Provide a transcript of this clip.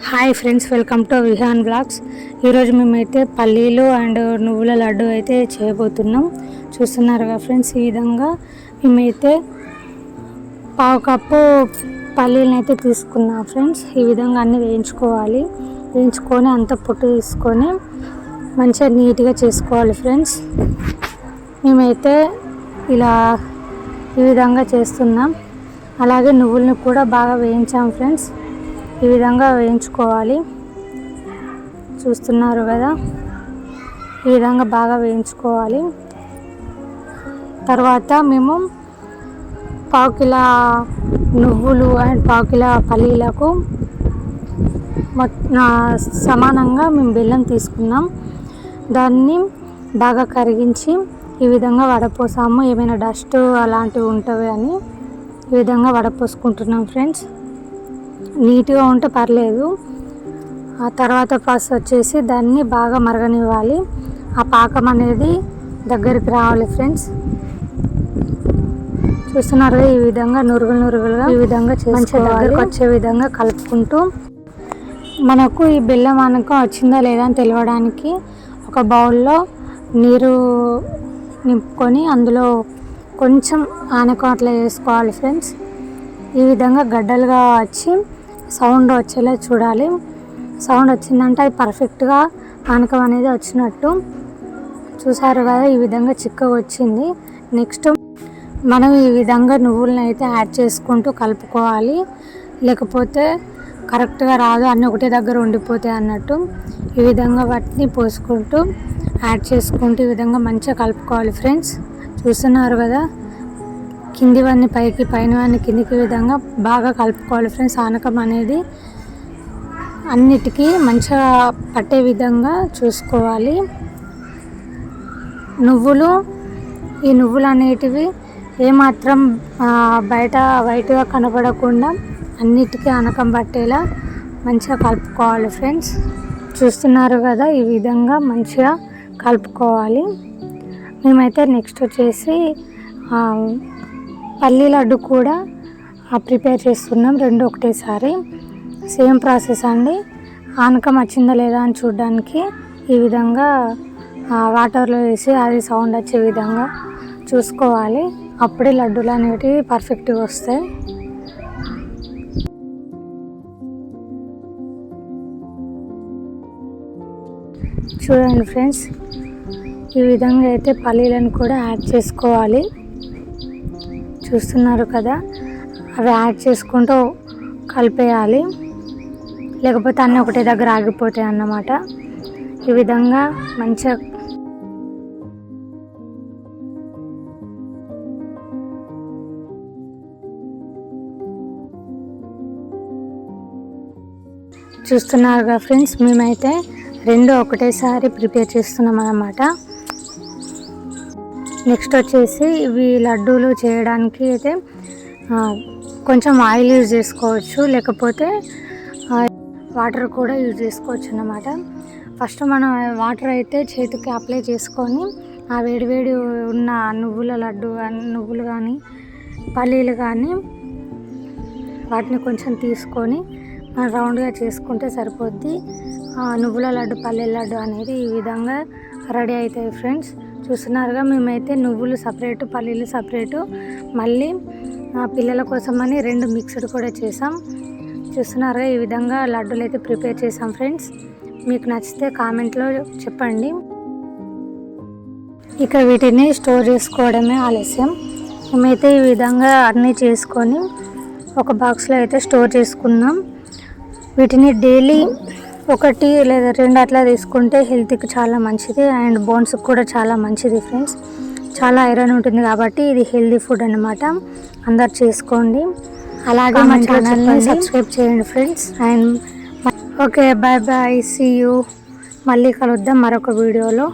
Hi friends, welcome to Vihan blogs. ఈరోజు మేమైతే పల్లీలు అండ్ నువ్వుల లడ్డు అయితే చేయబోతున్నాం. చూస్తున్నారుగా ఫ్రెండ్స్, ఈ విధంగా మేమైతే పావు కప్పు పల్లీలను అయితే తీసుకున్నాం ఫ్రెండ్స్. ఈ విధంగా అన్నీ వేయించుకొని అంత పొట్టు తీసుకొని మంచిగా నీట్గా చేసుకోవాలి ఫ్రెండ్స్. మేమైతే ఇలా ఈ విధంగా చేస్తున్నాం. అలాగే నువ్వులను కూడా బాగా వేయించాం ఫ్రెండ్స్. ఈ విధంగా వేయించుకోవాలి. చూస్తున్నారు కదా, ఈ విధంగా బాగా వేయించుకోవాలి. తర్వాత మేము పావు కిలో నువ్వులు అండ్ పావు కిలో పల్లీలకు సమానంగా మేము బెల్లం తీసుకున్నాం. దాన్ని బాగా కరిగించి ఈ విధంగా వడపోసాము. ఏమైనా డస్ట్ అలాంటివి ఉంటవి అని ఈ విధంగా వడపోసుకుంటున్నాం ఫ్రెండ్స్. నీట్గా ఉంటే పర్లేదు. ఆ తర్వాత ప్రాసెస్ వచ్చేసి దాన్ని బాగా మరగనివ్వాలి. ఆ పాకం అనేది దగ్గరికి రావాలి ఫ్రెండ్స్. చూస్తున్నారు, ఈ విధంగా నురుగులుగా ఈ విధంగా మంచిగా దగ్గరకు వచ్చే విధంగా కలుపుకుంటూ మనకు ఈ బెల్లం ఆనకం వచ్చిందా లేదా అని తెలియడానికి ఒక బౌల్లో నీరు నింపుకొని అందులో కొంచెం ఆనకం అట్లా వేసుకోవాలి ఫ్రెండ్స్. ఈ విధంగా గడ్డలుగా వచ్చి సౌండ్ వచ్చేలా చూడాలి. సౌండ్ వచ్చిందంటే అది పర్ఫెక్ట్గా ఆనకం అనేది వచ్చినట్టు. చూసారు కదా, ఈ విధంగా చిక్కగా వచ్చింది. నెక్స్ట్ మనం ఈ విధంగా నువ్వులను అయితే యాడ్ చేసుకుంటూ కలుపుకోవాలి. లేకపోతే కరెక్ట్గా రాదు, అన్నీ ఒకటే దగ్గర ఉండిపోతాయి అన్నట్టు. ఈ విధంగా వాటిని పోసుకుంటూ యాడ్ చేసుకుంటూ ఈ విధంగా మంచిగా కలుపుకోవాలి ఫ్రెండ్స్. చూస్తున్నారు కదా, కిందివన్నీ పైకి, పైనవన్నీ కిందికి విధంగా బాగా కలుపుకోవాలి ఫ్రెండ్స్. ఆనకం అనేది అన్నిటికీ మంచిగా పట్టే విధంగా చూసుకోవాలి. ఈ నువ్వులు అనేటివి ఏమాత్రం బయట వైట్గా కనపడకుండా అన్నిటికీ ఆనకం పట్టేలా మంచిగా కలుపుకోవాలి ఫ్రెండ్స్. చూస్తున్నారు కదా, ఈ విధంగా మంచిగా కలుపుకోవాలి. మేమైతే నెక్స్ట్ వచ్చేసి పల్లీ లడ్డు కూడా ప్రిపేర్ చేస్తున్నాం. రెండు ఒకటేసారి సేమ్ ప్రాసెస్ అండి. ఆనకం వచ్చిందా లేదా అని చూడడానికి ఈ విధంగా వాటర్లో వేసి అది సౌండ్ వచ్చే విధంగా చూసుకోవాలి. అప్పుడే లడ్డూలు అనేటివి పర్ఫెక్ట్గా వస్తాయి. చూడండి ఫ్రెండ్స్, ఈ విధంగా అయితే పల్లీలను కూడా యాడ్ చేసుకోవాలి. చూస్తున్నారు కదా, అవి యాడ్ చేసుకుంటూ కలిపేయాలి. లేకపోతే అన్నీ ఒకటే దగ్గర ఆగిపోతాయి అన్నమాట. ఈ విధంగా మంచిగా చూస్తున్నారుగా ఫ్రెండ్స్, మేమైతే రెండు ఒకటేసారి ప్రిపేర్ చేస్తున్నాం అన్నమాట. నెక్స్ట్ వచ్చేసి ఇవి లడ్డూలు చేయడానికి అయితే కొంచెం ఆయిల్ యూజ్ చేసుకోవచ్చు, లేకపోతే వాటర్ కూడా యూజ్ చేసుకోవచ్చు అన్నమాట. ఫస్ట్ మనం వాటర్ అయితే చేతికి అప్లై చేసుకొని ఆ వేడివేడి ఉన్న నువ్వుల లడ్డు నువ్వులు కానీ పల్లీలు కానీ వాటిని కొంచెం తీసుకొని మనం రౌండ్గా చేసుకుంటే సరిపోద్ది. నువ్వుల లడ్డు పల్లీల లడ్డు అనేది ఈ విధంగా రెడీ అవుతాయి ఫ్రెండ్స్. చూస్తున్నారుగా, మేమైతే నువ్వులు సపరేటు పల్లీలు సపరేటు మళ్ళీ పిల్లల కోసమని రెండు మిక్స్డ్ కూడా చేసాం. చూస్తున్నారుగా, ఈ విధంగా లడ్డూలు అయితే ప్రిపేర్ చేసాం ఫ్రెండ్స్. మీకు నచ్చితే కామెంట్లో చెప్పండి. ఇక వీటిని స్టోర్ చేసుకోవడమే ఆలస్యం. మేమైతే ఈ విధంగా అన్నీ చేసుకొని ఒక బాక్స్లో అయితే స్టోర్ చేసుకున్నాం. వీటిని డైలీ 1 లేదా 2 అట్లా తీసుకుంటే హెల్త్కి చాలా మంచిది అండ్ బోన్స్కి కూడా చాలా మంచిది ఫ్రెండ్స్. చాలా ఐరన్ ఉంటుంది కాబట్టి ఇది హెల్తీ ఫుడ్ అన్నమాట. అందరు చేసుకోండి. అలాగే మా ఛానల్ని సబ్స్క్రైబ్ చేయండి friends. And okay, bye bye, see you. మళ్ళీ కలుద్దాం మరొక వీడియోలో.